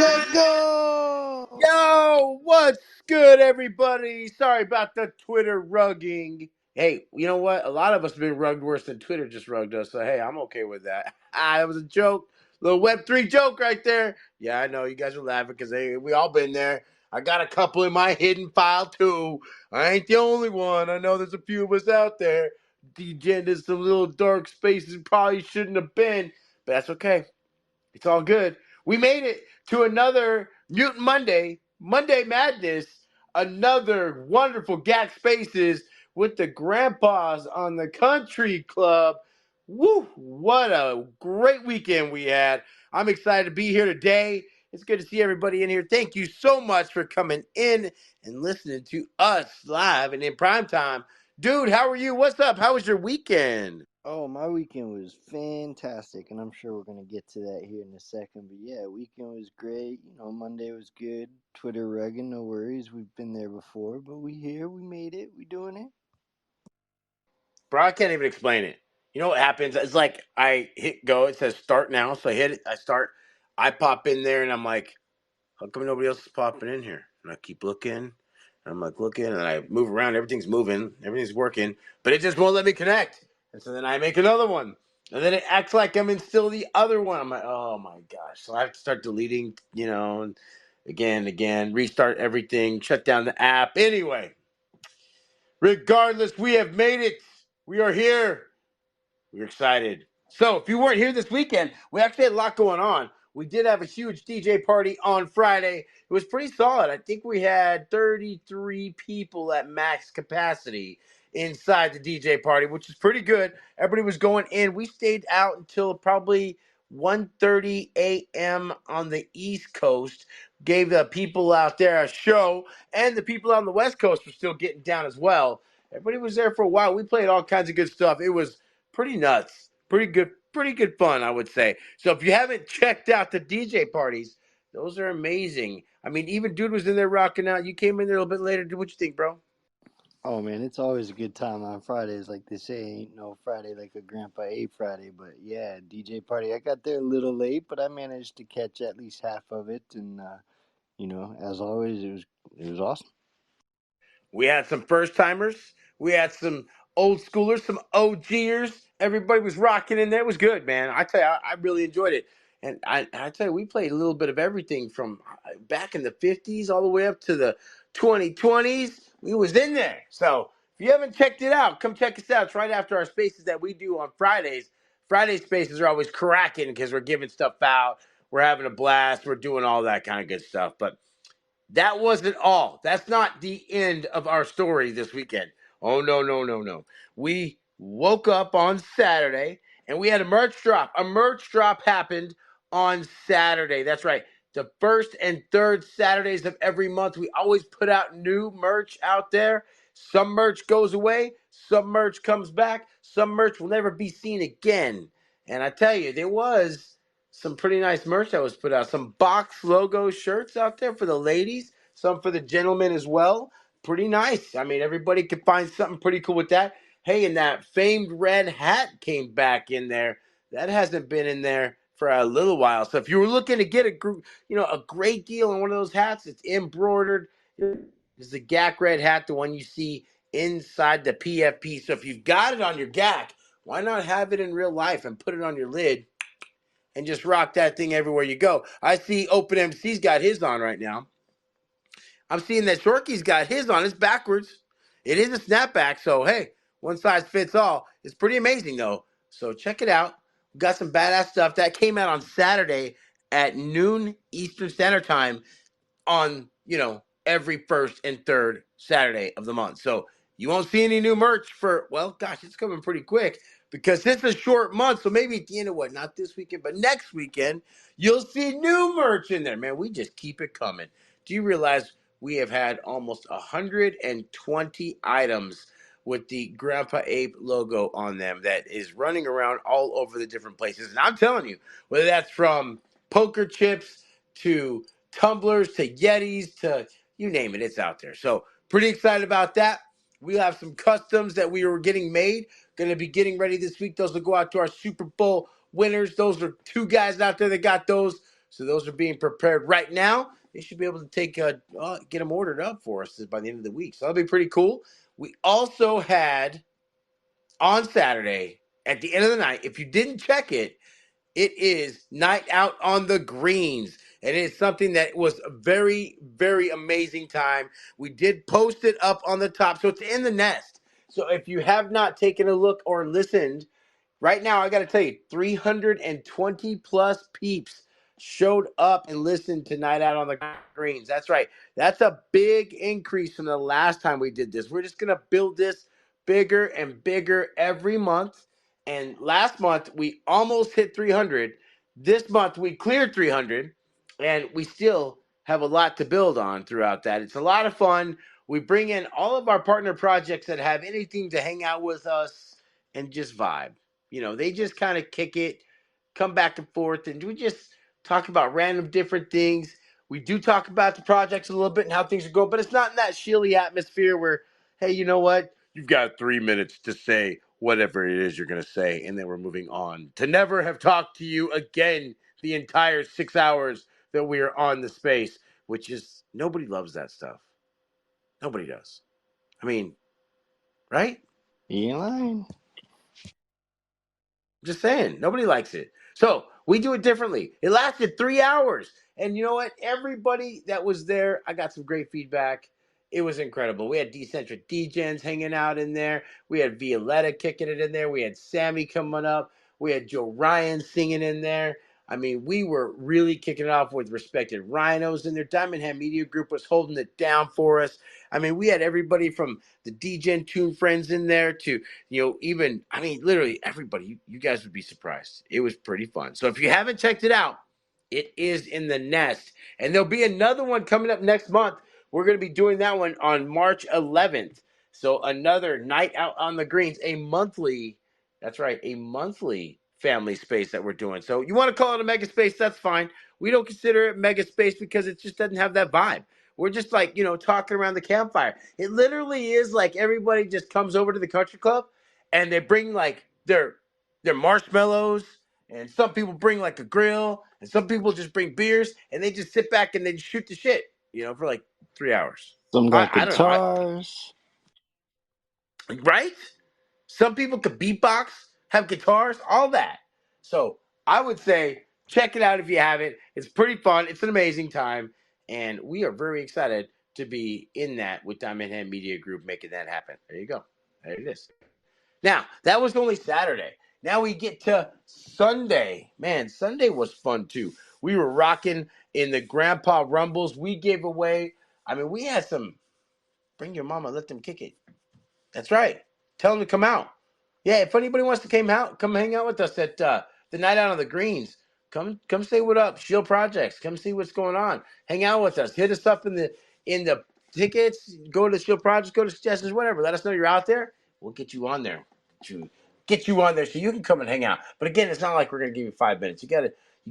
Let's go! Yo, what's good, everybody? Sorry about the Twitter rugging. Hey, you know what? A lot of us have been rugged worse than Twitter just rugged us, so hey, I'm okay with that. That was a joke. Little Web3 joke right there. Yeah, I know. You guys are laughing because we all been there. I got a couple in my hidden file, too. I ain't the only one. I know there's a few of us out there. Degenerated some little dark spaces probably shouldn't have been, but that's okay. It's all good. We made it to another Mutant Monday, Monday Madness, another wonderful GAC Spaces with the grandpas on the country club. Woo! What a great weekend we had. I'm excited to be here today. It's good to see everybody in here. Thank you so much for coming in and listening to us live and in prime time. Dude, how are you? What's up? How was your weekend? Oh, my weekend was fantastic, and I'm sure we're going to get to that here in a second. But yeah, weekend was great. Monday was good. Twitter rugging, no worries. We've been there before, but we here. We made it. We doing it. Bro, I can't even explain it. You know what happens? It's like I hit go. It says start now. So I hit it. I start. I pop in there and I'm like, how come nobody else is popping in here? And I keep looking. And I'm like looking and I move around. Everything's moving. Everything's working. But it just won't let me connect. And so then I make another one. And then it acts like I'm in still the other one. I'm like, oh my gosh. So I have to start deleting, and again, restart everything, shut down the app. Anyway, regardless, we have made it. We are here. We're excited. So, if you weren't here this weekend, we actually had a lot going on. We did have a huge DJ party on Friday. It was pretty solid. I think we had 33 people at max capacity inside the DJ party, which is pretty good. Everybody was going in. We stayed out until probably 1:30 a.m. on the East Coast. Gave the people out there a show, and the people on the West Coast were still getting down as well. Everybody was there for a while. We played all kinds of good stuff. It was pretty nuts. Pretty good fun, I would say. So if you haven't checked out the DJ parties, those are amazing. I mean, even dude was in there rocking out. You came in there a little bit later. What you think, bro? Oh man, it's always a good time on Fridays. Like they say, ain't no Friday like a Grandpa Ape Friday. But yeah, DJ party. I got there a little late, but I managed to catch at least half of it. And as always, it was awesome. We had some first timers. We had some old schoolers, some OGers. Everybody was rocking in there. It was good, man. I tell you, I really enjoyed it. And I tell you, we played a little bit of everything from back in the 50s all the way up to the 2020s. We was in there. So if you haven't checked it out, come check us out. It's right after our spaces that we do on Fridays. Friday spaces are always cracking because we're giving stuff out. We're having a blast. We're doing all that kind of good stuff. But that wasn't all. That's not the end of our story this weekend. Oh, no, no, no, no. We woke up on Saturday and we had a merch drop. A merch drop happened on Saturday. That's right. The first and third Saturdays of every month, we always put out new merch out there. Some merch goes away, some merch comes back, some merch will never be seen again. And I tell you, there was some pretty nice merch that was put out. Some box logo shirts out there for the ladies, some for the gentlemen as well. Pretty nice. I mean, everybody could find something pretty cool with that. Hey, and that famed red hat came back in there. That hasn't been in there for a little while. So if you were looking to get a great deal on one of those hats, it's embroidered. It's the GAC red hat, the one you see inside the PFP. So if you've got it on your GAC, why not have it in real life and put it on your lid and just rock that thing everywhere you go? I see OpenMC's got his on right now. I'm seeing that Shorky's got his on. It's backwards. It is a snapback, so hey, one size fits all. It's pretty amazing though. So check it out. We got some badass stuff that came out on Saturday at noon Eastern Standard Time on, every first and third Saturday of the month. So you won't see any new merch for, well, gosh, it's coming pretty quick because it's a short month. So maybe at the end of not this weekend, but next weekend, you'll see new merch in there. Man, we just keep it coming. Do you realize we have had almost 120 items with the Grandpa Ape logo on them that is running around all over the different places? And I'm telling you, whether that's from poker chips to tumblers to Yetis to you name it, it's out there. So pretty excited about that. We have some customs that we were getting made. Going to be getting ready this week. Those will go out to our Super Bowl winners. Those are two guys out there that got those. So those are being prepared right now. They should be able to get them ordered up for us by the end of the week. So that'll be pretty cool. We also had on Saturday at the end of the night. If you didn't check it, it is Night Out on the Greens. And it's something that was a very, very amazing time. We did post it up on the top. So it's in the nest. So if you have not taken a look or listened, right now, I got to tell you, 320 plus peeps showed up and listened to Night Out on the Greens. That's right. That's a big increase from the last time we did this. We're just going to build this bigger and bigger every month. And last month, we almost hit 300. This month, we cleared 300. And we still have a lot to build on throughout that. It's a lot of fun. We bring in all of our partner projects that have anything to hang out with us and just vibe. They just kind of kick it, come back and forth, and we just talk about random different things. We do talk about the projects a little bit and how things are going, but it's not in that shilly atmosphere where, hey, you know what? You've got 3 minutes to say whatever it is you're going to say, and then we're moving on to never have talked to you again the entire 6 hours that we are on the space, which is nobody loves that stuff. Nobody does. I mean, right? You lying? Just saying, nobody likes it. So we do it differently. It lasted 3 hours. And you know what? Everybody that was there, I got some great feedback. It was incredible. We had Decentric DJs hanging out in there. We had Violetta kicking it in there. We had Sammy coming up. We had Joe Ryan singing in there. I mean, we were really kicking it off with respected rhinos in there. Diamond Hand Media Group was holding it down for us. I mean, we had everybody from the DJ Tune friends in there to even, I mean, literally everybody, you guys would be surprised. It was pretty fun. So if you haven't checked it out, it is in the nest. And there'll be another one coming up next month. We're going to be doing that one on March 11th. So another Night Out on the Greens, that's right, a monthly family space that we're doing. So you want to call it a mega space, that's fine. We don't consider it mega space because it just doesn't have that vibe. We're just like, talking around the campfire. It literally is like everybody just comes over to the country club and they bring like their marshmallows, and some people bring like a grill, and some people just bring beers, and they just sit back and they just shoot the shit, for like 3 hours. Some got I don't know. guitars. Right? Some people could beatbox, have guitars, all that. So I would say check it out if you haven't. It's pretty fun. It's an amazing time. And we are very excited to be in that with Diamond Hand Media Group making that happen. There you go. There it is. Now, that was only Saturday. Now we get to Sunday. Man, Sunday was fun too. We were rocking in the Grandpa Rumbles. We gave away, I mean, we had some bring your mama, let them kick it. That's right. Tell them to come out. Yeah, if anybody wants to come hang out with us at the Night Out on the Greens. Come say what up. Shield Projects. Come see what's going on. Hang out with us. Hit us up in the tickets. Go to Shield Projects. Go to suggestions. Whatever. Let us know you're out there. We'll get you on there. To get you on there so you can come and hang out. But again, it's not like we're gonna give you 5 minutes. You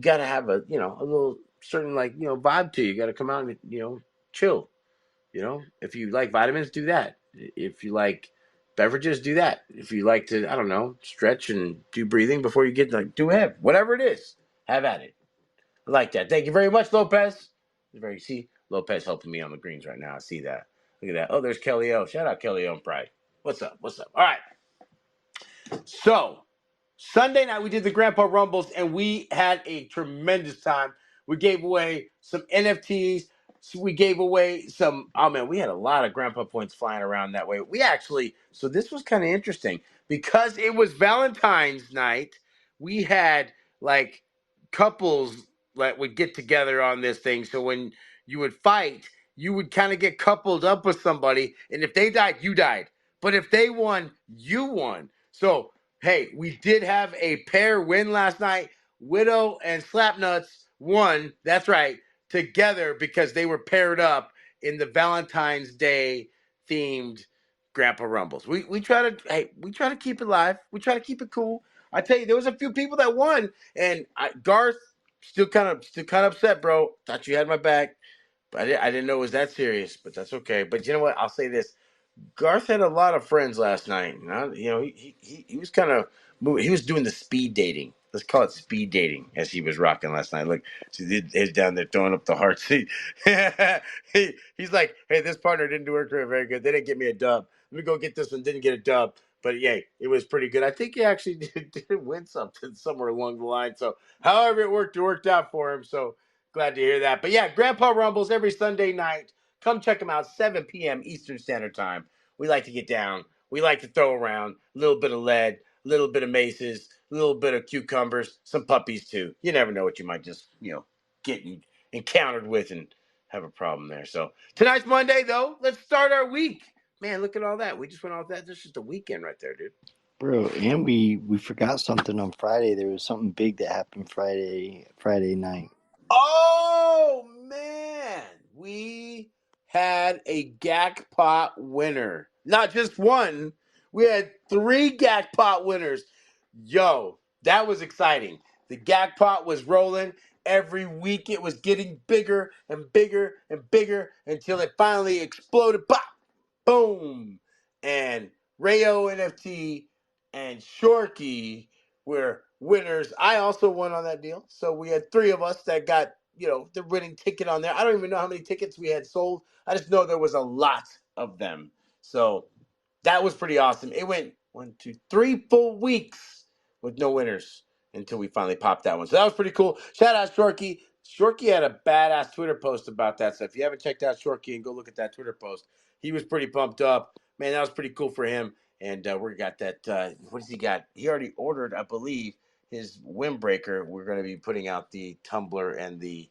gotta have a little certain vibe to you. You gotta come out and chill. If you like vitamins, do that. If you like beverages, do that. If you like to, I don't know, stretch and do breathing before you get do have whatever it is, have at it. I like that. Thank you very much, Lopez. See Lopez helping me on the greens right now. I see that. Look at that. Oh, there's Kelly O. Shout out Kelly O and Pride. What's up? What's up? All right. So Sunday night we did the Grandpa Rumbles and we had a tremendous time. We gave away some NFTs. So we gave away some. Oh man, we had a lot of Grandpa points flying around that way. So this was kind of interesting because it was Valentine's night. We had like couples that would get together on this thing. So when you would fight, you would kind of get coupled up with somebody, and if they died, you died. But if they won, you won. So hey, we did have a pair win last night. Widow and Slapnuts won. That's right, together because they were paired up in the Valentine's Day themed Grandpa Rumbles. We try to keep it live. We try to keep it cool. I tell you, there was a few people that won, and Garth still kind of upset, bro. Thought you had my back, but I didn't know it was that serious. But that's okay. But you know what? I'll say this: Garth had a lot of friends last night. He was kind of moving. He was doing the speed dating. let's call it speed dating, as he was rocking last night. Look, see, he's down there throwing up the hearts. He's like, hey, this partner didn't work very good. They didn't get me a dub. Let me go get this one. Didn't get a dub. But yeah, it was pretty good. I think he actually did win something somewhere along the line. So however it worked out for him. So glad to hear that. But yeah, Grandpa Rumbles every Sunday night. Come check them out, 7 p.m. Eastern Standard Time. We like to get down. We like to throw around a little bit of lead, a little bit of maces, a little bit of cucumbers, some puppies too. You never know what you might just, get encountered with and have a problem there. So tonight's Monday, though. Let's start our week. Man, look at all that. We just went off that. This is just a weekend right there, dude. Bro, and we forgot something on Friday. There was something big that happened Friday night. Oh man, we had a GACCPot winner. Not just one. We had 3 GACCPot winners. Yo, that was exciting. The GACCPot was rolling. Every week it was getting bigger and bigger and bigger until it finally exploded. Pop! Boom! And Rayo NFT and Shorky were winners. I also won on that deal. So we had 3 of us that got, the winning ticket on there. I don't even know how many tickets we had sold. I just know there was a lot of them. So that was pretty awesome. It went 1, 2, 3 full weeks with no winners until we finally popped that one. So that was pretty cool. Shout out Shorky. Shorky had a badass Twitter post about that. So if you haven't checked out Shorky and go look at that Twitter post, he was pretty pumped up. Man, that was pretty cool for him. And we got that. What does he got? He already ordered, I believe, his windbreaker. We're going to be putting out the tumbler and the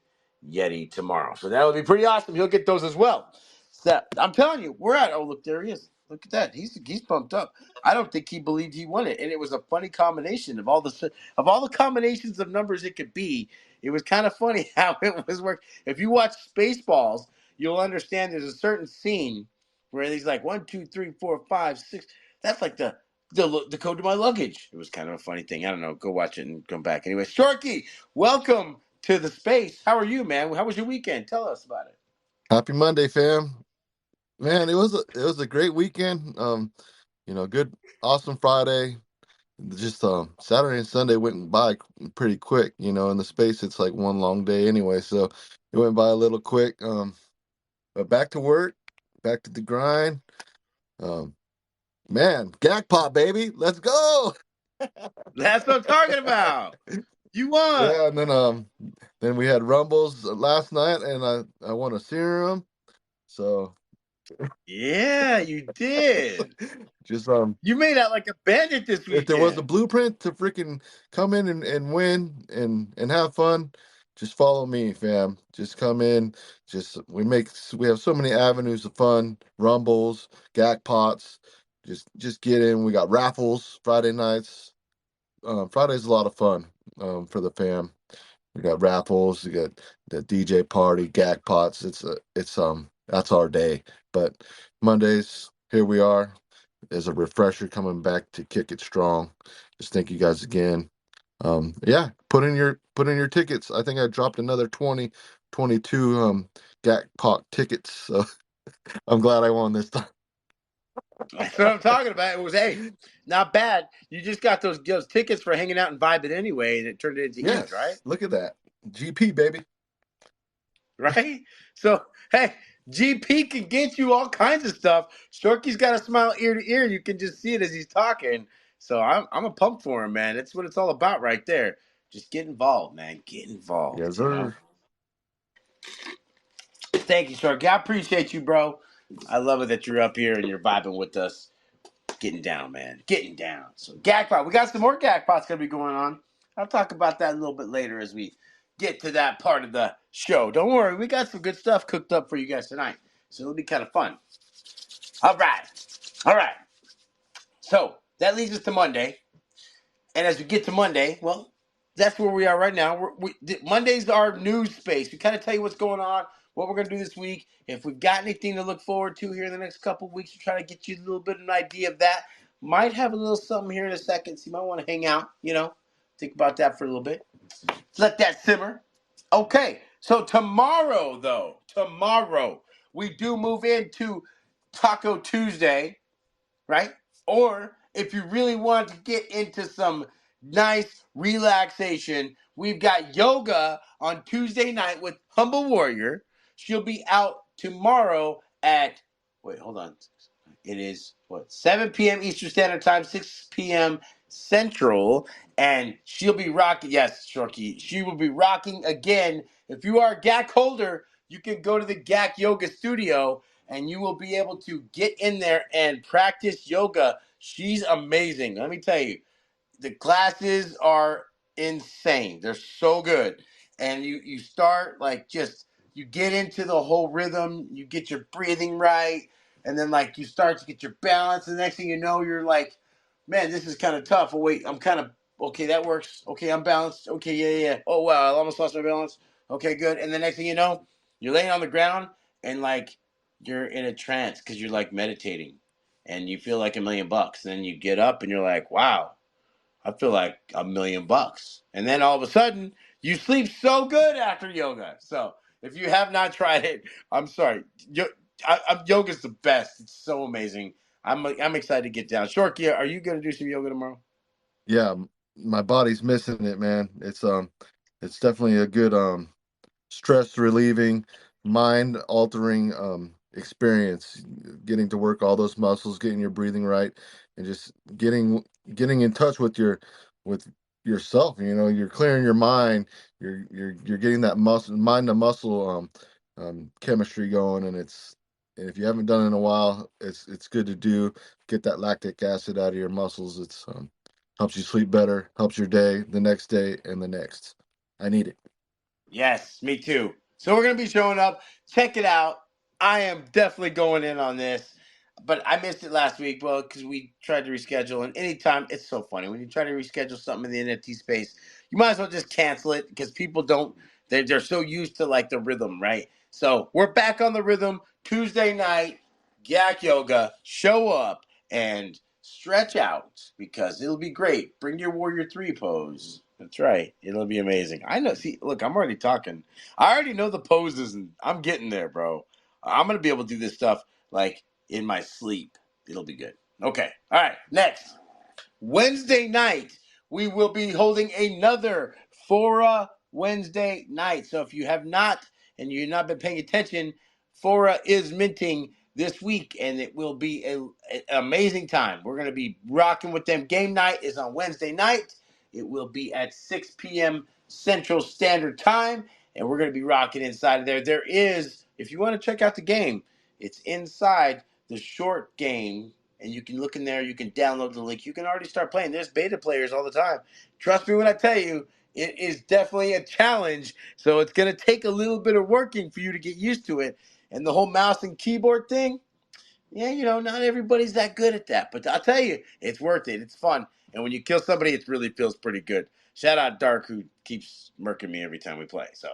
Yeti tomorrow. So that would be pretty awesome. He'll get those as well. So I'm telling you, we're at. Oh, look, there he is. Look at that. He's pumped up. I don't think he believed he won it, and it was a funny combination of all the combinations of numbers it could be. It was kind of funny how it was work. If you watch Spaceballs, you'll understand. There's a certain scene where he's like 1, 2, 3, 4, 5, 6. That's like the code to my luggage. It was kind of a funny thing. I don't know. Go watch it and come back. Anyway, Sharky, welcome to the space. How are you, man? How was your weekend? Tell us about it. Happy Monday, fam. Man, it was a great weekend. Good, awesome Friday. Just Saturday and Sunday went by pretty quick. In the space it's like one long day anyway, so it went by a little quick. But back to work, back to the grind. Um, man, GACCPot baby, let's go. That's what I'm talking about. You won. Yeah, and then we had Rumbles last night, and I won a serum. So Yeah, you did. just You made out like a bandit this if there was a weekend. blueprint to freaking come in and win and have fun, just follow me, fam. Just come in. We have so many avenues of fun, rumbles, gag pots. Just get in. We got raffles Friday nights. Friday's a lot of fun for the fam. We got raffles. We got the DJ party, gag pots. It's that's our day. But Mondays, here we are as a refresher coming back to kick it strong. Just thank you guys again. Yeah, put in your tickets. I think I dropped another 20, 22 GACCPot tickets. So I'm glad I won this time. That's what I'm talking about. It was, hey, not bad. You just got those tickets for hanging out and vibing anyway, and it turned it into ETH, right? Yes, look at that. GP baby. Right? So, hey, GP can get you all kinds of stuff. Shorky's got a smile ear to ear. You can just see it as he's talking. So I'm a pump for him, man. That's what it's all about right there. Just get involved, man. Get Yes, involved. sir. Thank you, Sharky. I appreciate you, bro. I love it that you're up here and you're vibing with us. Getting down, man. Getting down. So GACCPot. We got some more GACCPots gonna be going on. I'll talk about that a little bit later as we get to that part of the show. Don't worry, we got some good stuff cooked up for you guys tonight. So it'll be kind of fun. All right. All right. So that leads us to Monday. And as we get to Monday, well, that's where we are right now. Monday's our news space. We kind of tell you what's going on, what we're going to do this week. If we've got anything to look forward to here in the next couple of weeks, we're trying to get you a little bit of an idea of that. Might have a little something here in a second, so you might want to hang out, think about that for a little bit. Let that simmer. Okay, so tomorrow, we do move into Taco Tuesday, right? Or if you really want to get into some nice relaxation. We've got yoga on Tuesday night with Humble Warrior. She'll be out tomorrow at, wait, hold on. It is what, 7 p.m. Eastern Standard Time, 6 p.m. Central, and she'll be rocking. Yes, Shorky, she will be rocking again. If you are a GACC holder, you can go to the GACC Yoga Studio, and you will be able to get in there and practice yoga. She's amazing. Let me tell you, the classes are insane. They're so good. And you start like, just you get into the whole rhythm, you get your breathing right, and then like you start to get your balance, and the next thing you know, you're like, man, this is kind of tough. Oh wait, I'm kind of okay, that works. Okay, I'm balanced. Okay, yeah. Oh wow, I almost lost my balance. Okay, good. And the next thing you know, you're laying on the ground and like you're in a trance because you're like meditating and you feel like $1,000,000. And then you get up and you're like, wow, I feel like $1,000,000. And then all of a sudden, you sleep so good after yoga. So if you have not tried it, I'm sorry. Yoga's the best. It's so amazing. I'm excited to get down. Shorky, are you going to do some yoga tomorrow? Yeah, my body's missing it, man. It's definitely a good stress relieving, mind altering experience. Getting to work all those muscles, getting your breathing right, and just getting in touch with yourself. You know, you're clearing your mind. You're getting that muscle mind to muscle chemistry going, and if you haven't done it in a while, it's good to do. Get that lactic acid out of your muscles. It's helps you sleep better, helps your day, the next day, and the next. I need it. Yes, me too. So we're gonna be showing up. Check it out. I am definitely going in on this. But I missed it last week, well, because we tried to reschedule. And anytime, it's so funny when you try to reschedule something in the NFT space, you might as well just cancel it because people don't. They're so used to like the rhythm, right? So we're back on the rhythm Tuesday night. Yak yoga. Show up and stretch out because it'll be great. Bring your Warrior 3 pose. That's right. It'll be amazing. I know. See, look, I'm already talking. I already know the poses, and I'm getting there, bro. I'm gonna be able to do this stuff like in my sleep. It'll be good. Okay. All right. Next. Wednesday night, we will be holding another Fora Wednesday night. So if you have not and you've not been paying attention, Fora is minting this week and it will be an amazing time. We're going to be rocking with them. Game night is on Wednesday night. It will be at 6 p.m. Central Standard Time, and we're going to be rocking inside of there. There is, if you want to check out the game, it's inside the short game, and you can look in there. You can download the link. You can already start playing. There's beta players all the time. Trust me when I tell you, it is definitely a challenge. So it's going to take a little bit of working for you to get used to it. And the whole mouse and keyboard thing, yeah, not everybody's that good at that. But I'll tell you, it's worth it. It's fun. And when you kill somebody, it really feels pretty good. Shout out Dark, who keeps murking me every time we play. So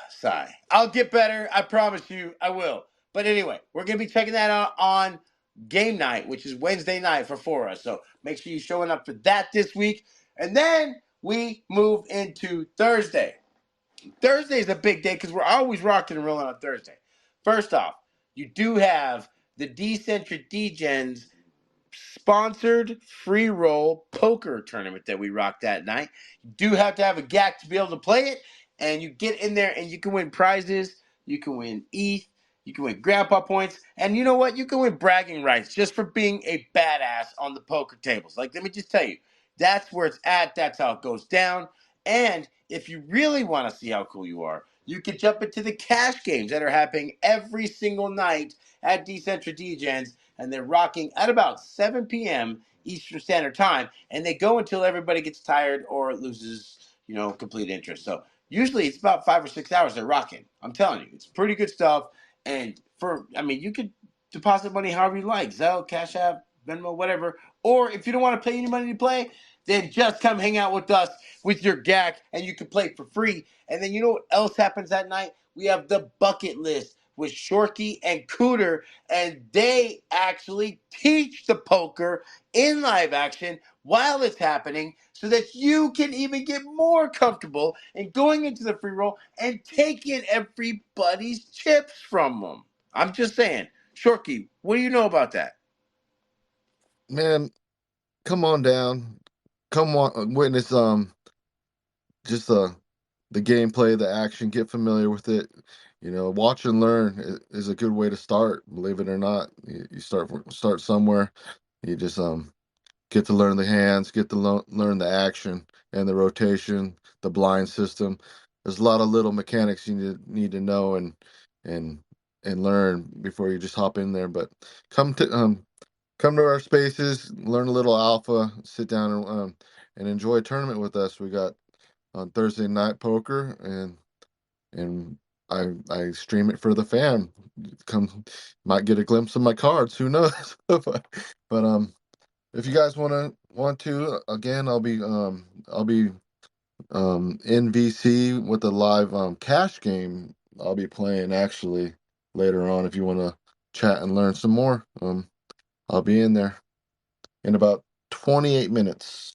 sigh. I'll get better. I promise you I will. But anyway, we're going to be checking that out on game night, which is Wednesday night for Fora. So make sure you're showing up for that this week. And then we move into Thursday. Thursday is a big day because we're always rocking and rolling on Thursday. First off, you do have the Decentra Degens sponsored free roll poker tournament that we rocked that night. You do have to have a GAC to be able to play it, and you get in there and you can win prizes. You can win ETH. You can win grandpa points, and you know what? You can win bragging rights just for being a badass on the poker tables. Like, let me just tell you, that's where it's at. That's how it goes down. And if you really want to see how cool you are, you can jump into the cash games that are happening every single night at Decentra Degens, and they're rocking at about 7 p.m. Eastern Standard Time, and they go until everybody gets tired or loses, complete interest. So usually it's about 5 or 6 hours they're rocking. I'm telling you, it's pretty good stuff. And you could deposit money however you like, Zelle, Cash App, Venmo, whatever. Or if you don't want to pay any money to play, then just come hang out with us with your GAC, and you can play for free. And then you know what else happens that night? We have the bucket list with Shorky and Cooter, and they actually teach the poker in live action while it's happening so that you can even get more comfortable in going into the free roll and taking everybody's chips from them. I'm just saying. Shorky, what do you know about that? Man, come on down. come on, witness just the gameplay, the action, get familiar with it. Watch and learn is a good way to start. Believe it or not, you start somewhere. You just get to learn the hands, get to learn the action and the rotation, the blind system. There's a lot of little mechanics you need to know and and learn before you just hop in there. But come to come to our spaces, learn a little alpha, sit down and enjoy a tournament with us. We got on Thursday night poker and I stream it for the fam. Come, might get a glimpse of my cards. Who knows? But if you guys want to again, I'll be in VC with a live cash game. I'll be playing actually later on. If you want to chat and learn some more, I'll be in there in about 28 minutes.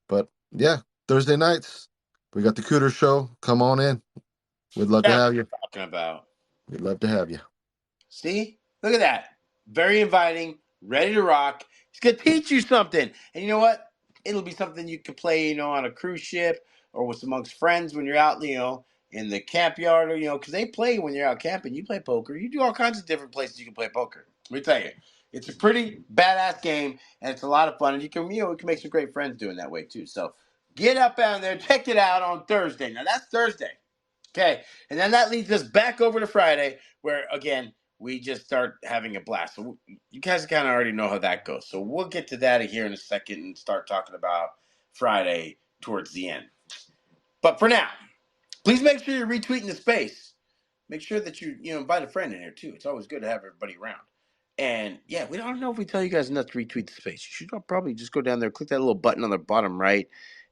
But yeah, Thursday nights we got the Cooter Show. Come on in. We'd love to That's have what you. I'm talking about. We'd love to have you. See? Look at that. Very inviting, ready to rock. He's going to teach you something. And you know what? It'll be something you can play, on a cruise ship or with amongst friends when you're out, in the camp yard or, because they play when you're out camping. You play poker. You do all kinds of different places you can play poker. Let me tell you. It's a pretty badass game and it's a lot of fun. And we can make some great friends doing that way too. So get up out there. Check it out on Thursday. Now that's Thursday. Okay, and then that leads us back over to Friday, where again we just start having a blast. So you guys kind of already know how that goes. So we'll get to that here in a second and start talking about Friday towards the end. But for now, please make sure you're retweeting the space. Make sure that you invite a friend in here too. It's always good to have everybody around. And yeah, we don't know if we tell you guys enough to retweet the space. You should probably just go down there, click that little button on the bottom right,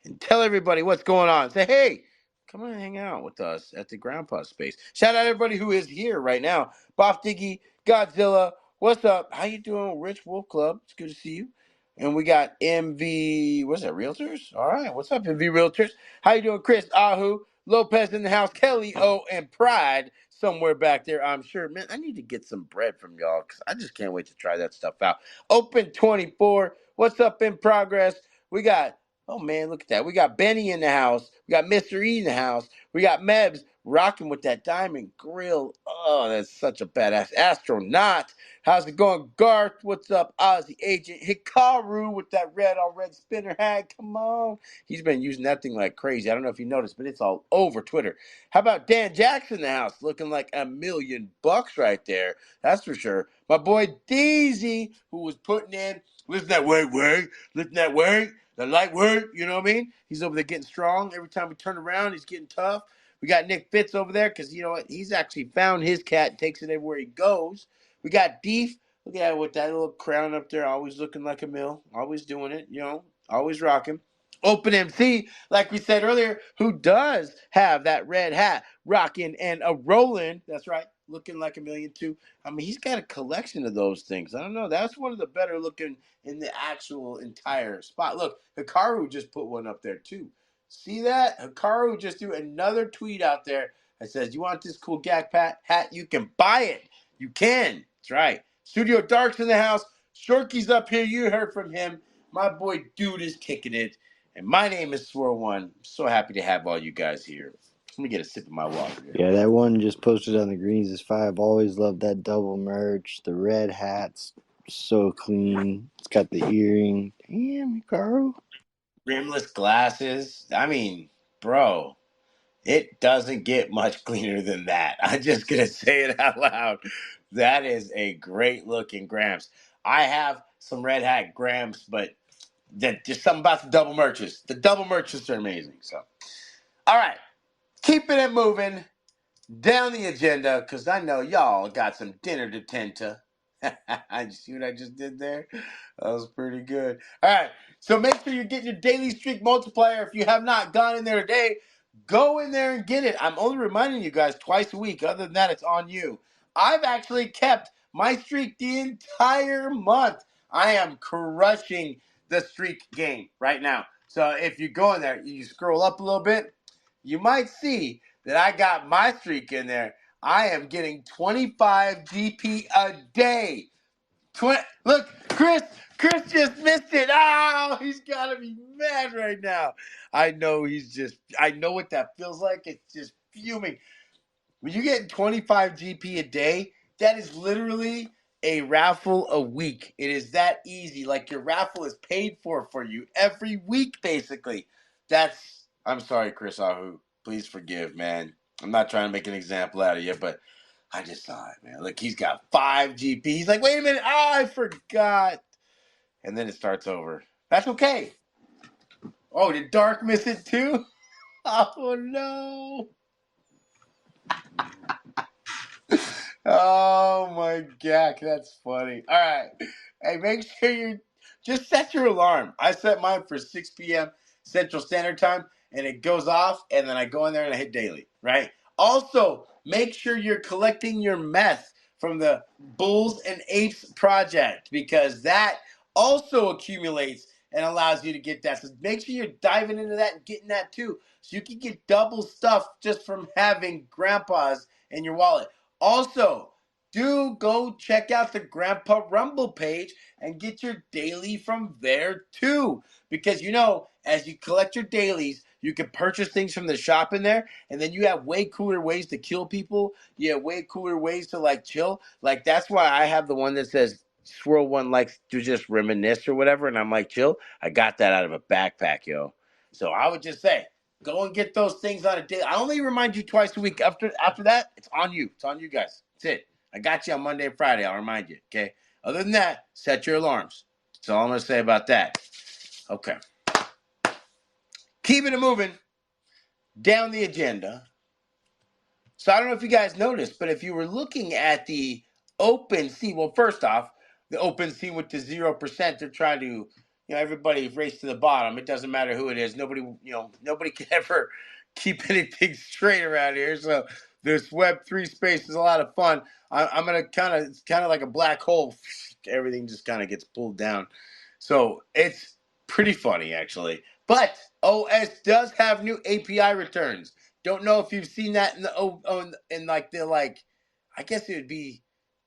and tell everybody what's going on. Say, hey, come on and hang out with us at the Grandpa Space. Shout out everybody who is here right now. Boff Diggy, Godzilla, what's up? How you doing, Rich Wolf Club? It's good to see you. And we got MV, what's that, Realtors? All right, what's up, MV Realtors? How you doing, Chris Ahu? Lopez in the house, Kelly O, and Pride somewhere back there, I'm sure. Man, I need to get some bread from y'all because I just can't wait to try that stuff out. Open 24, what's up in progress? We got, oh man, look at that. We got Benny in the house. We got Mr. E in the house. We got Mebs rocking with that diamond grill. Oh, that's such a badass astronaut. How's it going, Garth? What's up, Ozzy Agent? Hikaru with that red on red spinner hat. Come on. He's been using that thing like crazy. I don't know if you noticed, but it's all over Twitter. How about Dan Jackson in the house looking like $1,000,000 right there? That's for sure. My boy Deezy, who was putting in, listen that way, listen that way, the light word, you know what I mean? He's over there getting strong. Every time we turn around, he's getting tough. We got Nick Fitz over there because you know what? He's actually found his cat and takes it everywhere he goes. We got Deef. Look at that with that little crown up there, always looking like a mill, always doing it, always rocking. Open MC, like we said earlier, who does have that red hat, rocking and a rolling. That's right, looking like $1,000,000 too. I mean, he's got a collection of those things. I don't know. That's one of the better looking in the actual entire spot. Look, Hikaru just put one up there too. See that? Hikaru just threw another tweet out there that says, "You want this cool GACCPot hat? You can buy it. You can." That's right. Studio Dark's in the house. Shorky's up here. You heard from him. My boy Dude is kicking it. And my name is Swirl One. So happy to have all you guys here. Let me get a sip of my water here. Yeah, that one just posted on the Greens is 5. Always loved that double merch. The red hat's so clean. It's got the earring. Damn, Carl. Rimless glasses. I mean, bro, it doesn't get much cleaner than that. I'm just going to say it out loud. That is a great looking Gramps. I have some red hat Gramps, but just something about the double merches. The double merches are amazing. So, all right, keeping it moving down the agenda because I know y'all got some dinner to tend to. You see what I just did there? That was pretty good. All right, so make sure you're getting your daily streak multiplier. If you have not gone in there today, go in there and get it. I'm only reminding you guys twice a week. Other than that, it's on you. I've actually kept my streak the entire month. I am crushing the streak game right now. So if you go in there, you scroll up a little bit, you might see that I got my streak in there. I am getting 25 DP a day. Look, Chris just missed it. Oh, he's gotta be mad right now. I know I know what that feels like. It's just fuming. When you get 25 GP a day, that is literally a raffle a week. It is that easy. Like your raffle is paid for you every week, basically. I'm sorry, Chris Ahu. Please forgive, man. I'm not trying to make an example out of you, but I just saw it, man. Look, he's got 5 GP. He's like, wait a minute. Oh, I forgot. And then it starts over. That's okay. Oh, did Dark miss it too? Oh, no. Oh my god, that's funny. All right. Hey, make sure you just set your alarm. I set mine for 6 p.m. Central Standard Time, and it goes off, and then I go in there and I hit daily, right? Also, make sure you're collecting your meth from the Bulls and Apes project because that also accumulates and allows you to get that. So make sure you're diving into that and getting that too. So you can get double stuff just from having grandpas in your wallet. Also, do go check out the Grandpa Rumble page and get your daily from there too. Because as you collect your dailies, you can purchase things from the shop in there, and then you have way cooler ways to kill people. You have way cooler ways to like chill. Like that's why I have the one that says Swirl One likes to just reminisce or whatever, and I'm like chill. I got that out of a backpack, yo. So I would just say go and get those things on a day. I only remind you twice a week. After that, it's on you. It's on you guys. That's it. I got you on Monday and Friday. I'll remind you. Okay. Other than that, set your alarms. That's all I'm gonna say about that. Okay. Keeping it moving down the agenda. So I don't know if you guys noticed, but if you were looking at the OpenSea, well, first off, the OpenSea went to 0%. They're trying to, everybody race to the bottom. It doesn't matter who it is. Nobody can ever keep anything straight around here. So this Web3 space is a lot of fun. I'm gonna it's kind of like a black hole. Everything just kind of gets pulled down. So it's pretty funny actually. But OS does have new API returns. Don't know if you've seen that I guess it would be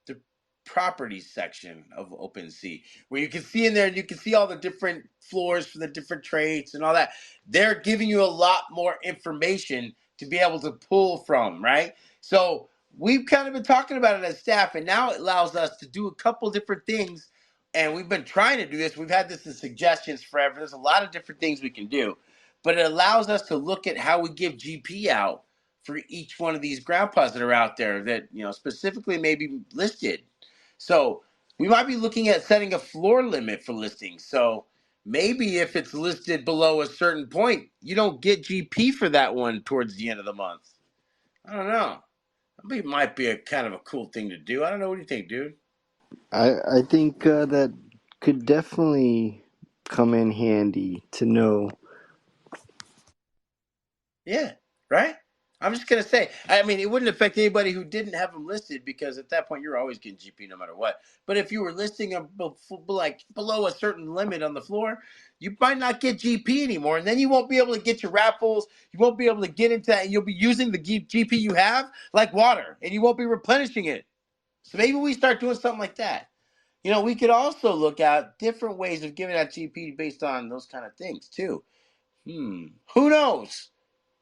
the properties section of OpenSea, where you can see in there and you can see all the different floors for the different traits and all that. They're giving you a lot more information to be able to pull from, right? So we've kind of been talking about it as staff, and now it allows us to do a couple different things. And we've been trying to do this. We've had this in suggestions forever. There's a lot of different things we can do, but it allows us to look at how we give GP out for each one of these grandpas that are out there that specifically may be listed. So we might be looking at setting a floor limit for listings. So maybe if it's listed below a certain point, you don't get GP for that one towards the end of the month. I don't know. I think it might be a kind of a cool thing to do. I don't know. What do you think, dude? I think that could definitely come in handy to know. Yeah, right? I'm just going to say, I mean, it wouldn't affect anybody who didn't have them listed because at that point you're always getting GP no matter what. But if you were listing them like below a certain limit on the floor, you might not get GP anymore. And then you won't be able to get your raffles. You won't be able to get into that. And you'll be using the GP you have like water and you won't be replenishing it. So maybe we start doing something like that. We could also look at different ways of giving out GP based on those kind of things too. Who knows?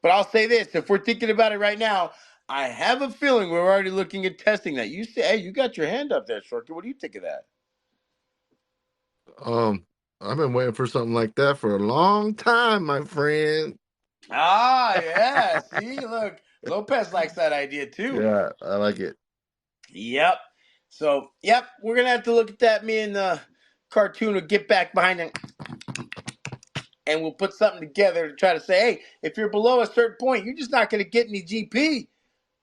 But I'll say this, if we're thinking about it right now, I have a feeling we're already looking at testing that. You say, hey, you got your hand up there, Shorty. What do you think of that? I've been waiting for something like that for a long time, my friend. Ah, yeah. See, look, Lopez likes that idea too. Yeah, I like it. Yep. So, we're going to have to look at that. Me and the cartoon will get back behind it and we'll put something together to try to say, hey, if you're below a certain point, you're just not going to get any GP.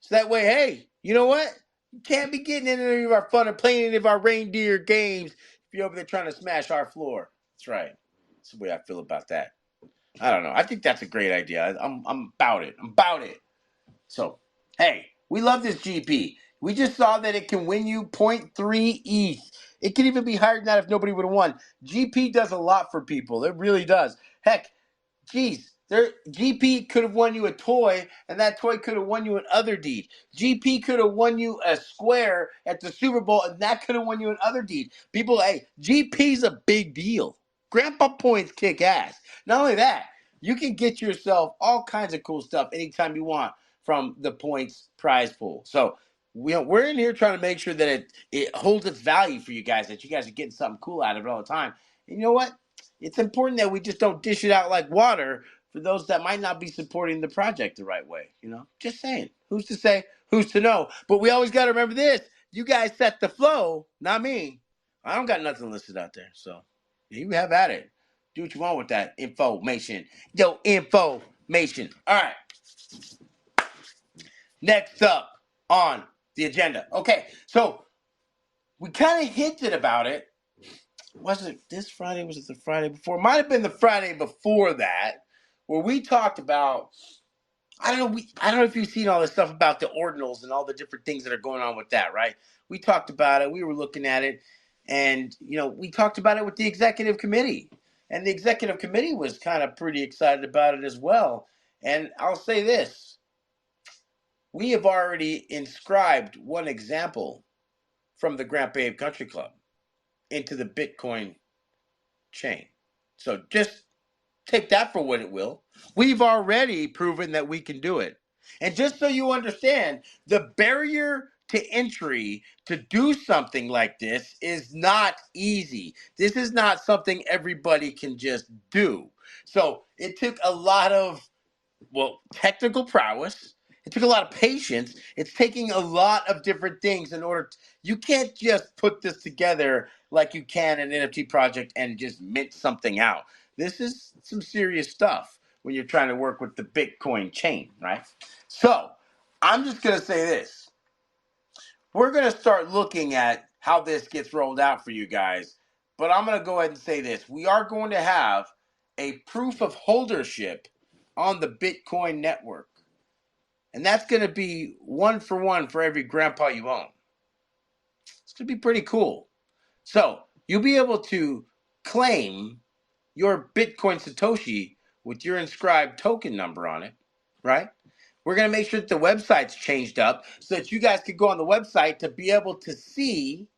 So that way, hey, you know what? You can't be getting any of our fun and playing any of our reindeer games if you're over there trying to smash our floor. That's right. That's the way I feel about that. I don't know. I think that's a great idea. I'm about it. I'm about it. So, hey, we love this GP. We just saw that it can win you zero point 0.3 ETH. It could even be higher than that if nobody would have won. GP does a lot for people. It really does. Heck, geez, GP could have won you a toy, and that toy could have won you an other deed. GP could have won you a square at the Super Bowl, and that could have won you an other deed. People, hey, GP's a big deal. Grandpa points kick ass. Not only that, you can get yourself all kinds of cool stuff anytime you want from the points prize pool. So we're in here trying to make sure that it holds its value for you guys, that you guys are getting something cool out of it all the time. And you know what? It's important that we just don't dish it out like water for those that might not be supporting the project the right way. Just saying. Who's to say? Who's to know? But we always got to remember this. You guys set the flow, not me. I don't got nothing listed out there. So you have at it. Do what you want with that information. Yo, information. All right. Next up on the agenda. Okay, so we kind of hinted about it. Was it this Friday? Was it the Friday before? Might have been the Friday before that, where we talked about. I don't know. I don't know if you've seen all this stuff about the Oridinals and all the different things that are going on with that, right? We talked about it. We were looking at it, and we talked about it with the executive committee, and the executive committee was kind of pretty excited about it as well. And I'll say this: we have already inscribed one example from the Ape Country Club into the Bitcoin chain. So just take that for what it will. We've already proven that we can do it. And just so you understand, the barrier to entry to do something like this is not easy. This is not something everybody can just do. So it took a lot of technical prowess. It took a lot of patience. It's taking a lot of different things in order. You can't just put this together like you can an NFT project and just mint something out. This is some serious stuff when you're trying to work with the Bitcoin chain, right? So I'm just going to say this. We're going to start looking at how this gets rolled out for you guys. But I'm going to go ahead and say this. We are going to have a proof of holdership on the Bitcoin network. And that's going to be 1-for-1 for every grandpa you own. It's going to be pretty cool. So you'll be able to claim your Bitcoin Satoshi with your inscribed token number on it, right? We're going to make sure that the website's changed up so that you guys can go on the website to be able to see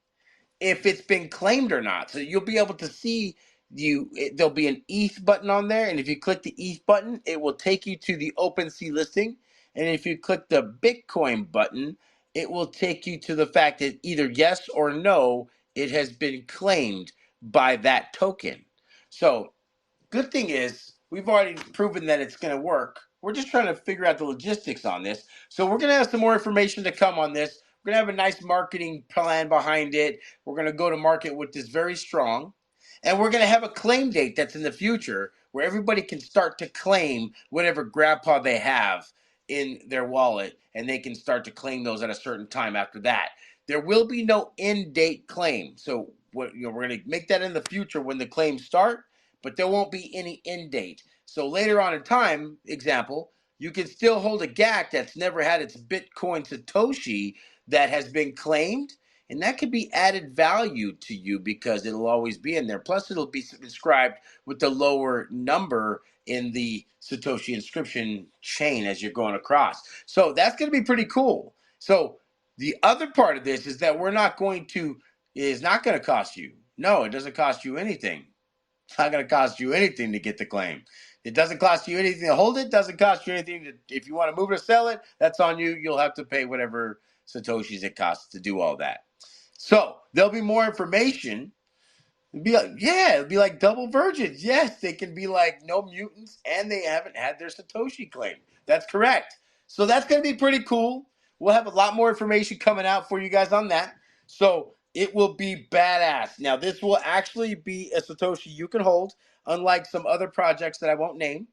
if it's been claimed or not. So you'll be able to see there'll be an ETH button on there, and if you click the ETH button, it will take you to the OpenSea listing. And if you click the Bitcoin button, it will take you to the fact that either yes or no, it has been claimed by that token. So good thing is we've already proven that it's going to work. We're just trying to figure out the logistics on this. So we're going to have some more information to come on this. We're going to have a nice marketing plan behind it. We're going to go to market with this very strong. And we're going to have a claim date that's in the future where everybody can start to claim whatever grandpa they have in their wallet, and they can start to claim those at a certain time after that. There will be no end date claim. So we're going to make that in the future when the claims start, but there won't be any end date. So later on in time, example, you can still hold a GACC that's never had its Bitcoin Satoshi that has been claimed, and that could be added value to you because it'll always be in there. Plus, it'll be inscribed with the lower number in the Satoshi inscription chain as you're going across. So that's going to be pretty cool. So the other part of this is that it's not going to cost you. No, it doesn't cost you anything. It's not going to cost you anything to get the claim. It doesn't cost you anything to hold it. Doesn't cost you anything if you want to move it or sell it. That's on you. You'll have to pay whatever Satoshis it costs to do all that. So there'll be more information. It'd be like double virgins. Yes, they can be like no mutants, and they haven't had their Satoshi claim. That's correct. So that's going to be pretty cool. We'll have a lot more information coming out for you guys on that. So it will be badass. Now, this will actually be a Satoshi you can hold, unlike some other projects that I won't name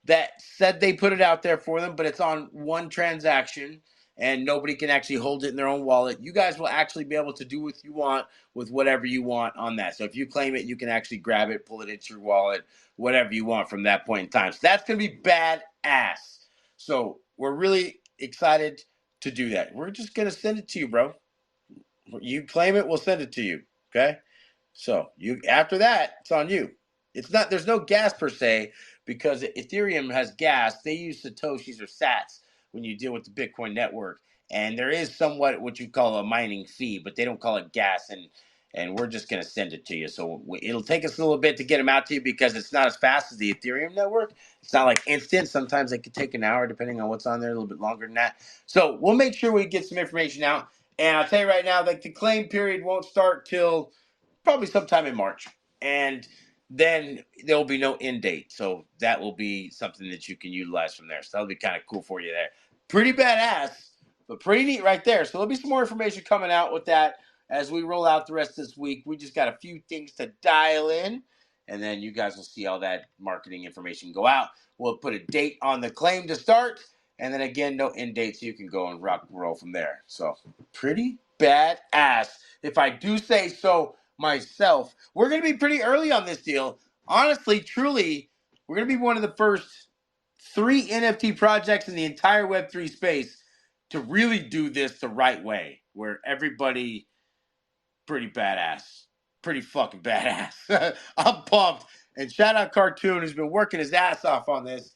that said they put it out there for them, but it's on one transaction and nobody can actually hold it in their own wallet. You guys will actually be able to do what you want with whatever you want on that. So if you claim it, you can actually grab it, pull it into your wallet, whatever you want from that point in time. So that's going to be badass. So we're really excited to do that. We're just going to send it to you, bro. You claim it, we'll send it to you. Okay? So after that, it's on you. It's not. There's no gas per se because Ethereum has gas. They use Satoshis or Sats when you deal with the Bitcoin network, and there is somewhat what you call a mining fee, but they don't call it gas. And we're just going to send it to you. So it'll take us a little bit to get them out to you because it's not as fast as the Ethereum network. It's not like instant. Sometimes it could take an hour depending on what's on there, a little bit longer than that. So we'll make sure we get some information out. And I'll tell you right now, like the claim period won't start till probably sometime in March. And then there will be no end date. So that will be something that you can utilize from there. So that'll be kind of cool for you there. Pretty badass, but pretty neat right there. So there'll be some more information coming out with that as we roll out the rest of this week. We just got a few things to dial in, and then you guys will see all that marketing information go out. We'll put a date on the claim to start, and then again, no end date, so you can go and rock and roll from there. So pretty badass, if I do say so myself. We're going to be pretty early on this deal. Honestly, truly, we're going to be one of the first 3 NFT projects in the entire Web3 space to really do this the right way, where everybody pretty badass. Pretty fucking badass. I'm pumped. And shout out Cartoon, who's been working his ass off on this.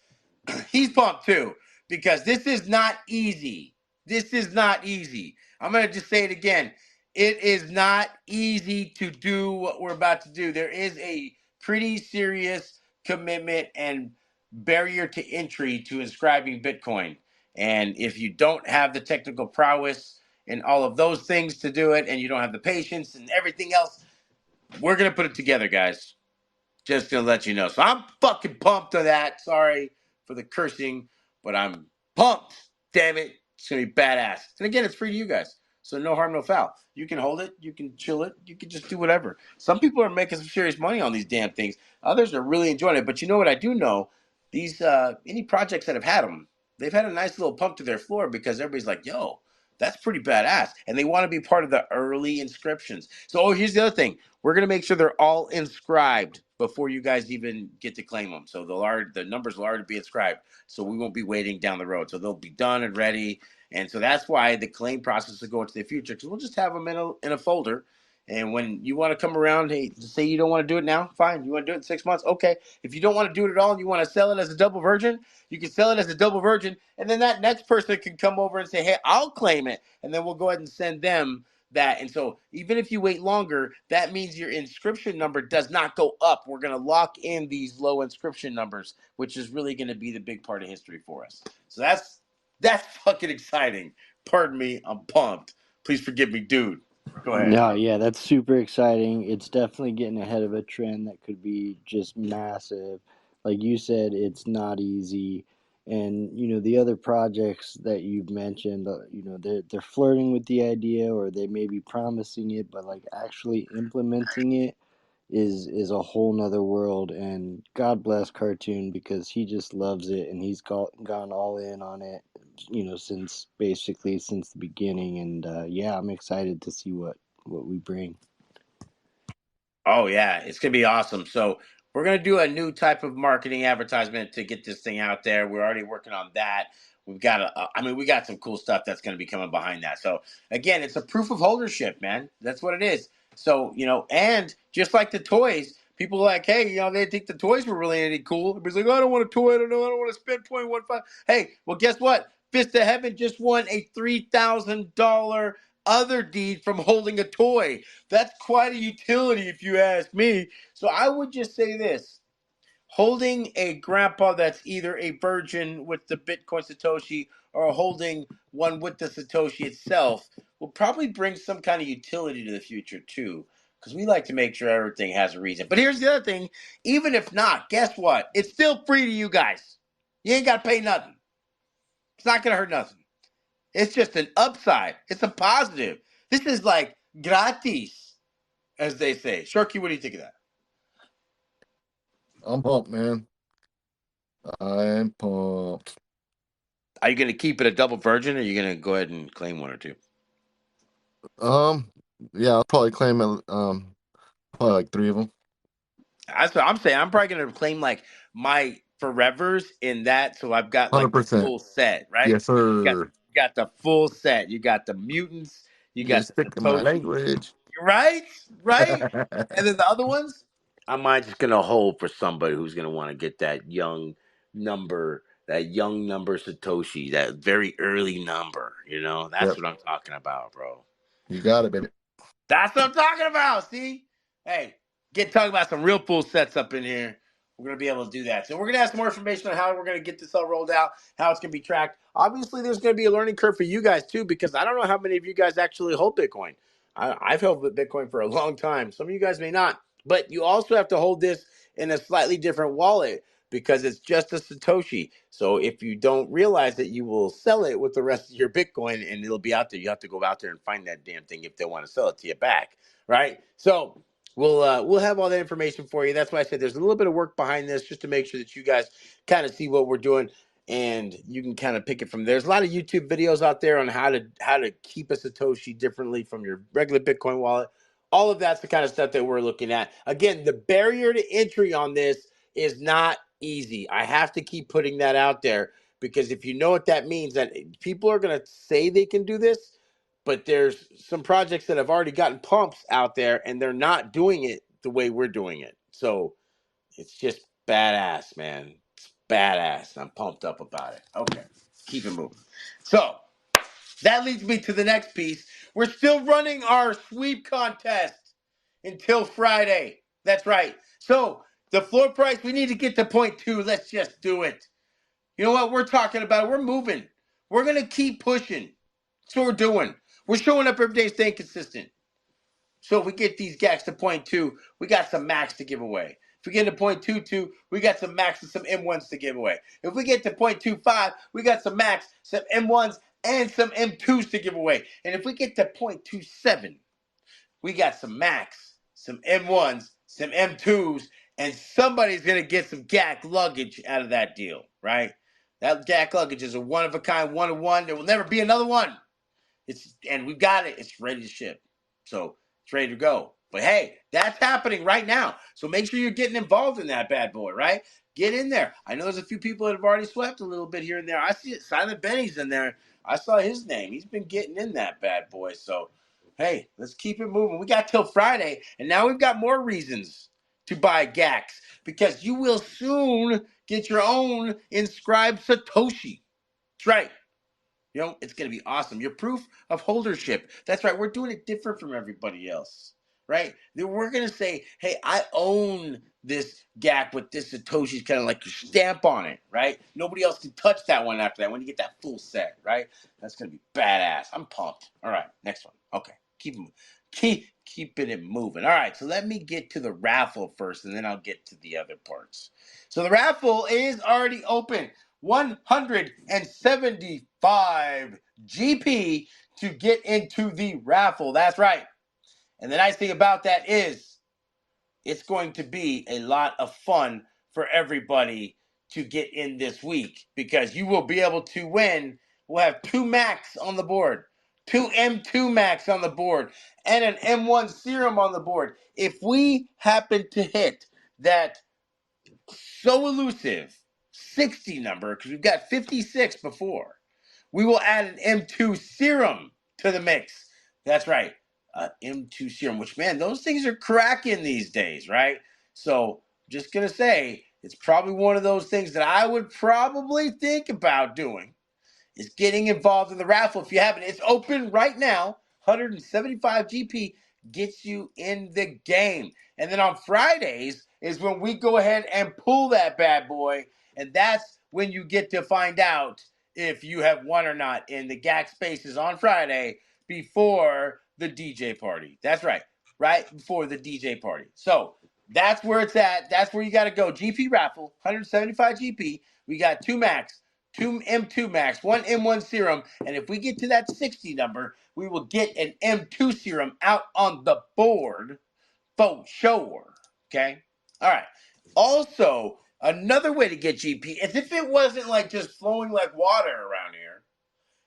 He's pumped too, because this is not easy. This is not easy. I'm going to just say it again. It is not easy to do what we're about to do. There is a pretty serious commitment and barrier to entry to inscribing Bitcoin. And if you don't have the technical prowess and all of those things to do it, and you don't have the patience and everything else, we're going to put it together, guys. Just gonna let you know. So I'm fucking pumped to that. Sorry for the cursing, but I'm pumped. Damn it. It's gonna be badass. And again, it's free to you guys. So no harm, no foul. You can hold it, you can chill it, you can just do whatever. Some people are making some serious money on these damn things. Others are really enjoying it. But you know what I do know? These any projects that have had them, they've had a nice little pump to their floor because everybody's like, yo, that's pretty badass. And they want to be part of the early inscriptions. So here's the other thing. We're going to make sure they're all inscribed before you guys even get to claim them. So the numbers will already be inscribed. So we won't be waiting down the road. So they'll be done and ready. And so that's why the claim process will go into the future, because we'll just have them in a folder. And when you want to come around, hey, say you don't want to do it now, fine. You want to do it in 6 months? Okay. If you don't want to do it at all and you want to sell it as a double virgin, you can sell it as a double virgin. And then that next person can come over and say, hey, I'll claim it. And then we'll go ahead and send them that. And so even if you wait longer, that means your inscription number does not go up. We're going to lock in these low inscription numbers, which is really going to be the big part of history for us. So that's fucking exciting. Pardon me, I'm pumped. Please forgive me, dude. Go ahead. No, yeah, that's super exciting. It's definitely getting ahead of a trend that could be just massive. Like you said, it's not easy. And the other projects that you've mentioned, they're flirting with the idea, or they may be promising it, but like actually implementing it is a whole nother world. And God bless Cartoon, because he just loves it, and he's gone all in on it, since the beginning. And yeah, I'm excited to see what we bring. Oh yeah, it's gonna be awesome. So we're gonna do a new type of marketing advertisement to get this thing out there. We're already working on that. We've got we got some cool stuff that's gonna be coming behind that. So again, it's a proof of holdership, man. That's what it is. So and just like the toys, people are like, hey, they think the toys were really any cool. Everybody's like, oh, I don't want a toy. I don't know. I don't want to spend 0.15. Hey, well, guess what? Fist of Heaven just won a $3,000 other deed from holding a toy. That's quite a utility, if you ask me. So I would just say this: holding a grandpa that's either a virgin with the Bitcoin Satoshi or holding one with the Satoshi itself will probably bring some kind of utility to the future too. Because we like to make sure everything has a reason. But here's the other thing: even if not, guess what? It's still free to you guys. You ain't got to pay nothing. It's not gonna hurt nothing. It's just an upside. It's a positive. This is like gratis, as they say. Sharky, what do you think of that? I'm pumped, man. I'm pumped. Are you going to keep it a double virgin, or are you going to go ahead and claim one or two? Um, yeah, I'll probably claim it. Probably like 3 of them. That's what I'm saying. I'm probably going to claim like my forevers in that, so I've got like the 100%. full set, right? Yes, You got sir. you got the full set. You got the mutants. You You're got the speaking my Satoshi. language. Right, right. And then the other ones. I might just gonna hold for somebody who's gonna want to get that young number Satoshi, that very early number. You know, that's Yep. what I'm talking about, bro. You got it, baby. That's what I'm talking about. See, hey, get talking about some real full sets up in here. We're gonna be able to do that. So we're gonna have some more information on how we're gonna get this all rolled out, how it's gonna be tracked. Obviously, there's gonna be a learning curve for you guys too, because I don't know how many of you guys actually hold Bitcoin. I've held Bitcoin for a long time. Some of you guys may not, but you also have to hold this in a slightly different wallet because it's just a Satoshi. So if you don't realize it, you will sell it with the rest of your Bitcoin and it'll be out there. You have to go out there and find that damn thing if they want to sell it to you back, right? So we'll have all that information for you. That's why I said there's a little bit of work behind this just to make sure that you guys kind of see what we're doing and you can kind of pick it from there. There's a lot of YouTube videos out there on how to keep a Satoshi differently from your regular Bitcoin wallet. All of that's the kind of stuff that we're looking at. Again, the barrier to entry on this is not easy. I have to keep putting that out there because if you know what that means, that people are going to say they can do this, but there's some projects that have already gotten pumps out there and they're not doing it the way we're doing it. So it's just badass, man. It's badass. I'm pumped up about it. Okay, keep it moving. So that leads me to the next piece. We're still running our sweep contest until Friday. That's right. So the floor price, we need to get to point two. Let's just do it. You know what? We're talking about? We're moving. We're going to keep pushing. That's what we're doing. We're showing up every day, staying consistent. So if we get these GACs to point two, we got some max to give away. If we get to 0.22, we got some max and some M1s to give away. If we get to 0.25, we got some max, some M1s, and some M2s to give away. And if we get to 0.27, we got some max, some M1s, some M2s, and somebody's going to get some GAC luggage out of that deal, right? That GAC luggage is a one-of-a-kind, one-of-one. There will never be another one. And we've got it. It's ready to ship. So it's ready to go. But hey, that's happening right now. So make sure you're getting involved in that bad boy, right? Get in there. I know there's a few people that have already swept a little bit here and there. I see it. Silent Benny's in there. I saw his name. He's been getting in that bad boy. So hey, let's keep it moving. We got till Friday, and now we've got more reasons to buy GACs because you will soon get your own inscribed Satoshi. That's right. You know, it's going to be awesome. Your proof of holdership. That's right. We're doing it different from everybody else, right? We're going to say, hey, I own this GAC with this Satoshi's kind of like your stamp on it, right? Nobody else can touch that one after that when you get that full set, right? That's going to be badass. I'm pumped. All right, next one. Okay, keeping it moving. All right, so let me get to the raffle first, and then I'll get to the other parts. So the raffle is already open. 175 GP to get into the raffle. That's right. And the nice thing about that is it's going to be a lot of fun for everybody to get in this week because you will be able to win. We'll have two Max on the board, two M2 Max on the board, and an M1 Serum on the board. If we happen to hit that so elusive 60 number, because we've got 56 before, we will add an M2 Serum to the mix. That's right, M2 Serum, which, man, those things are cracking these days, right? So just going to say, it's probably one of those things that I would probably think about doing is getting involved in the raffle. If you haven't, it's open right now. 175 GP gets you in the game. And then on Fridays is when we go ahead and pull that bad boy. And that's when you get to find out if you have won or not in the GAC spaces on Friday before the DJ party. That's right. Right before the DJ party. So that's where it's at. That's where you got to go. GP raffle, 175 GP. We got two max, two M2 Max, one M1 Serum, and if we get to that 60 number, we will get an M2 Serum out on the board for sure. Okay? All right. Also, another way to get GP is if it wasn't like just flowing like water around here,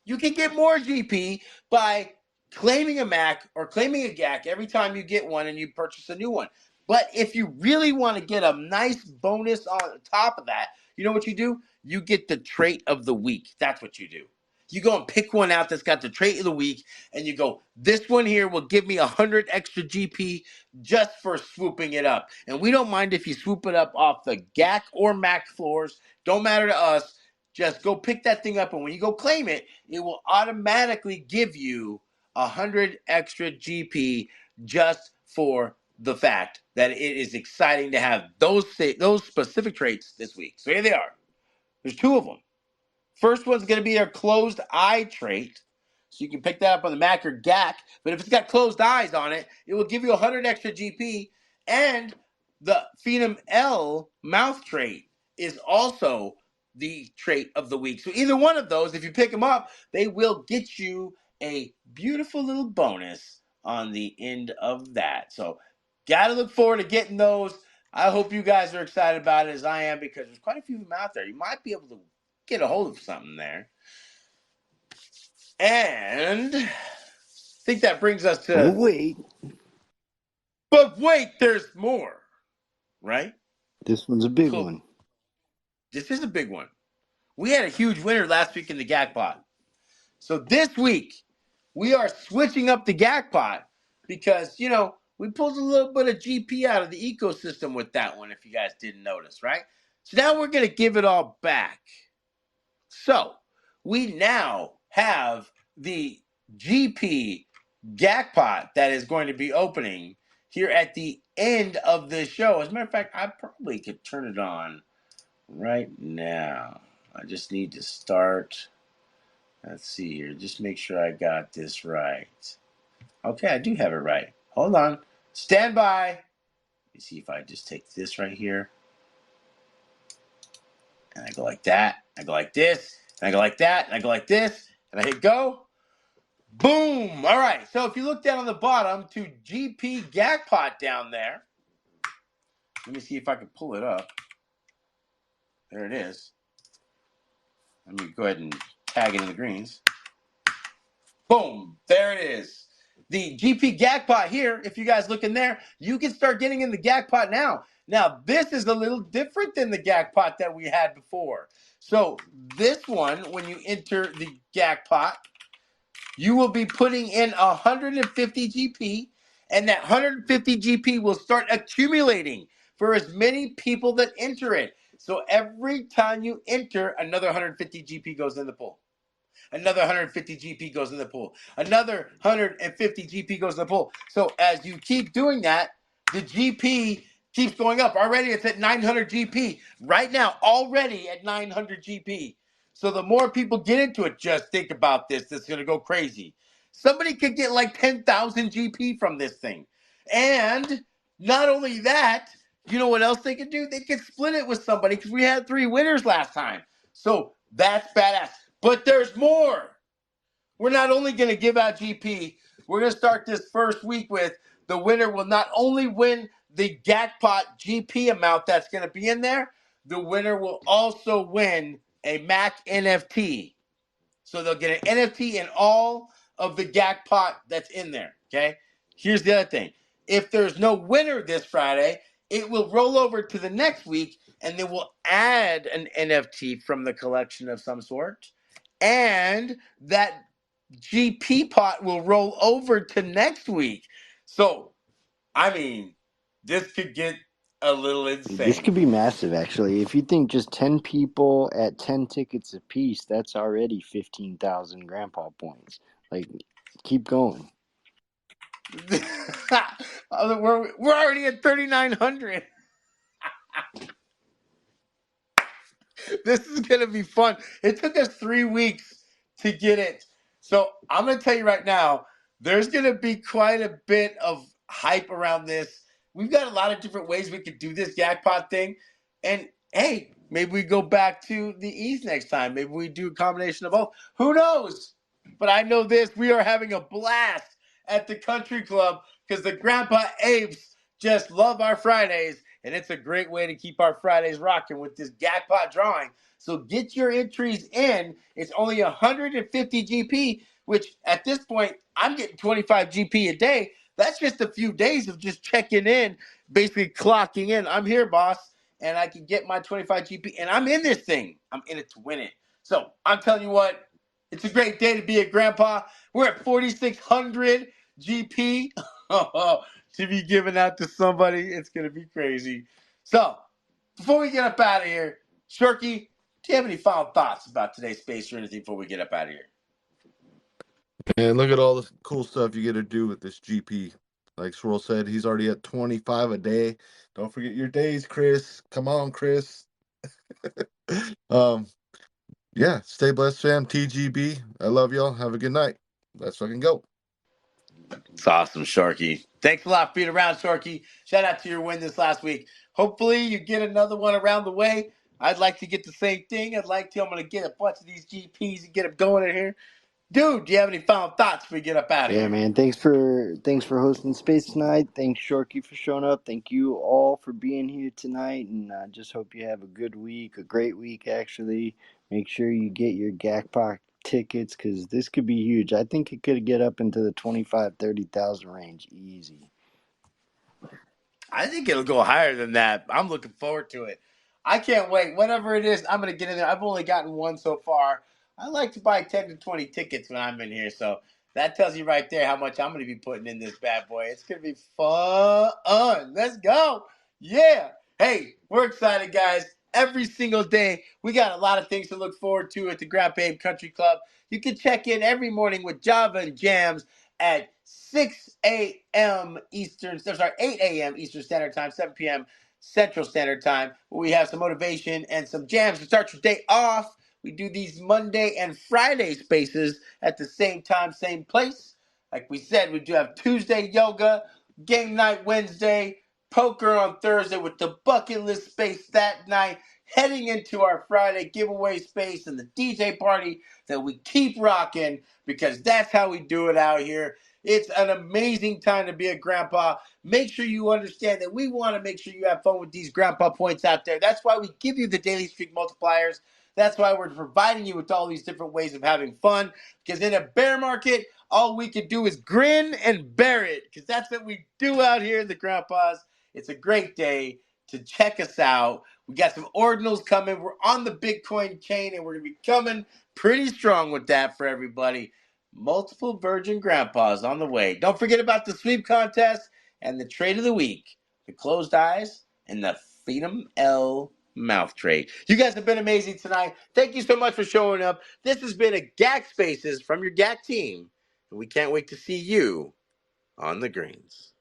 you can get more GP by claiming a Mac or claiming a GAC every time you get one and you purchase a new one. But if you really want to get a nice bonus on top of that, you know what you do? You get the trait of the week. That's what you do. You go and pick one out that's got the trait of the week, and you go, this one here will give me 100 extra GP just for swooping it up. And we don't mind if you swoop it up off the GAC or MAC floors. Don't matter to us. Just go pick that thing up, and when you go claim it, it will automatically give you 100 extra GP just for the fact that it is exciting to have those specific traits this week. So here they are. There's two of them. First one's going to be our closed eye trait. So you can pick that up on the Mac or GAC. But if it's got closed eyes on it, it will give you 100 extra GP. And the Phenom L mouth trait is also the trait of the week. So either one of those, if you pick them up, they will get you a beautiful little bonus on the end of that. So got to look forward to getting those. I hope you guys are excited about it as I am, because there's quite a few of them out there. You might be able to get a hold of something there. And I think that brings us to... Oh, wait. But wait, there's more, right? This one's a big one. This is a big one. We had a huge winner last week in the GACCPot. So this week, we are switching up the GACCPot because, we pulled a little bit of GP out of the ecosystem with that one, if you guys didn't notice, right? So now we're going to give it all back. So we now have the GP GACCPot that is going to be opening here at the end of the show. As a matter of fact, I probably could turn it on right now. I just need to start. Let's see here. Just make sure I got this right. Okay, I do have it right. Hold on. Stand by. Let me see if I just take this right here. And I go like that. I go like this. And I go like that. And I go like this. And I hit go. Boom. All right. So if you look down on the bottom to GP GACCPot down there. Let me see if I can pull it up. There it is. Let me go ahead and tag it in the greens. Boom. There it is. The GP GACCPot here, if you guys look in there, you can start getting in the GACCPot now. Now, this is a little different than the GACCPot that we had before. So this one, when you enter the GACCPot, you will be putting in 150 GP, and that 150 GP will start accumulating for as many people that enter it. So every time you enter, another 150 GP goes in the pool. Another 150 GP goes in the pool. Another 150 GP goes in the pool. So as you keep doing that, the GP keeps going up. Already it's at 900 GP. Right now, already at 900 GP. So the more people get into it, just think about this. It's going to go crazy. Somebody could get like 10,000 GP from this thing. And not only that, you know what else they could do? They could split it with somebody, because we had 3 winners last time. So that's badass. But there's more. We're not only going to give out GP, we're going to start this first week with the winner will not only win the GACCPot GP amount that's going to be in there, the winner will also win a Mac NFT. So they'll get an NFT in all of the GACCPot that's in there, okay? Here's the other thing. If there's no winner this Friday, it will roll over to the next week, and they will add an NFT from the collection of some sort. And that GP pot will roll over to next week. So, I mean, this could get a little This insane. could be massive, actually. If you think just 10 people at 10 tickets apiece, that's already 15,000 grandpa points. Like, keep going. we're already at 3,900. This is going to be fun. It took us 3 weeks to get it. So I'm going to tell you right now, there's going to be quite a bit of hype around this. We've got a lot of different ways we could do this GACCPot thing. And hey, maybe we go back to the East next time. Maybe we do a combination of both. Who knows? But I know this. We are having a blast at the country club because the Grandpa Apes just love our Fridays. And it's a great way to keep our Fridays rocking with this GACCPot drawing. So get your entries in. It's only 150 GP, which at this point, I'm getting 25 GP a day. That's just a few days of just checking in, basically clocking in. I'm here, boss, and I can get my 25 GP, and I'm in this thing. I'm in it to win it. So I'm telling you what, It's a great day to be a grandpa. We're at 4,600 GP to be given out to somebody. It's going to be crazy. So, before we get up out of here, Shorky, do you have any final thoughts about today's space or anything before we get up out of here? And look at all the cool stuff you get to do with this GP. Like Swirl said, he's already at 25 a day. Don't forget your days, Chris. Come on, Chris. um, yeah, stay blessed, fam. TGB. I love y'all. Have a good night. Let's fucking go. It's awesome, Sharky. Thanks a lot for being around, Sharky. Shout out to your win this last week. Hopefully, you get another one around the way. I'd like to get the same thing. I'm going to get a bunch of these GPs and get them going in here. Dude, do you have any final thoughts before we get up out of Yeah, here? man. Thanks for hosting space tonight. Thanks, Shorky, for showing up. Thank you all for being here tonight, and I just hope you have a good week, a great week actually. Make sure you get your GACCPot tickets because this could be huge. I think it could get up into the 25,000-30,000 range easy. I think it'll go higher than that. I'm looking forward to it. I can't wait. Whatever it is, I'm going to get in there. I've only gotten one so far. I like to buy 10 to 20 tickets when I'm in here. So that tells you right there how much I'm going to be putting in this bad boy. It's going to be fun. Let's go. Yeah. Hey, we're excited, guys. Every single day, we got a lot of things to look forward to at the Ape Country Club. You can check in every morning with Java and Jams at 6 a.m. Eastern, sorry, 8 a.m. Eastern Standard Time, 7 p.m. Central Standard Time, where we have some motivation and some jams to start your day off. We do these Monday and Friday spaces at the same time, same place. Like we said, we do have Tuesday yoga, game night Wednesday, poker on Thursday with the bucket list space that night, heading into our Friday giveaway space and the DJ party that we keep rocking because that's how we do it out here. It's an amazing time to be a grandpa. Make sure you understand that we want to make sure you have fun with these grandpa points out there. That's why we give you the daily streak multipliers. That's why we're providing you with all these different ways of having fun. Because in a bear market, all we can do is grin and bear it. Because that's what we do out here in the grandpas. It's a great day to check us out. We got some Oridinals coming. We're on the Bitcoin chain, and we're going to be coming pretty strong with that for everybody. Multiple virgin grandpas on the way. Don't forget about the sweep contest and the trade of the week, the closed eyes and the Phantom L mouth trade. You guys have been amazing tonight. Thank you so much for showing up. This has been a GAC Spaces from your GAC team, and we can't wait to see you on the greens.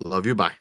Love you. Bye.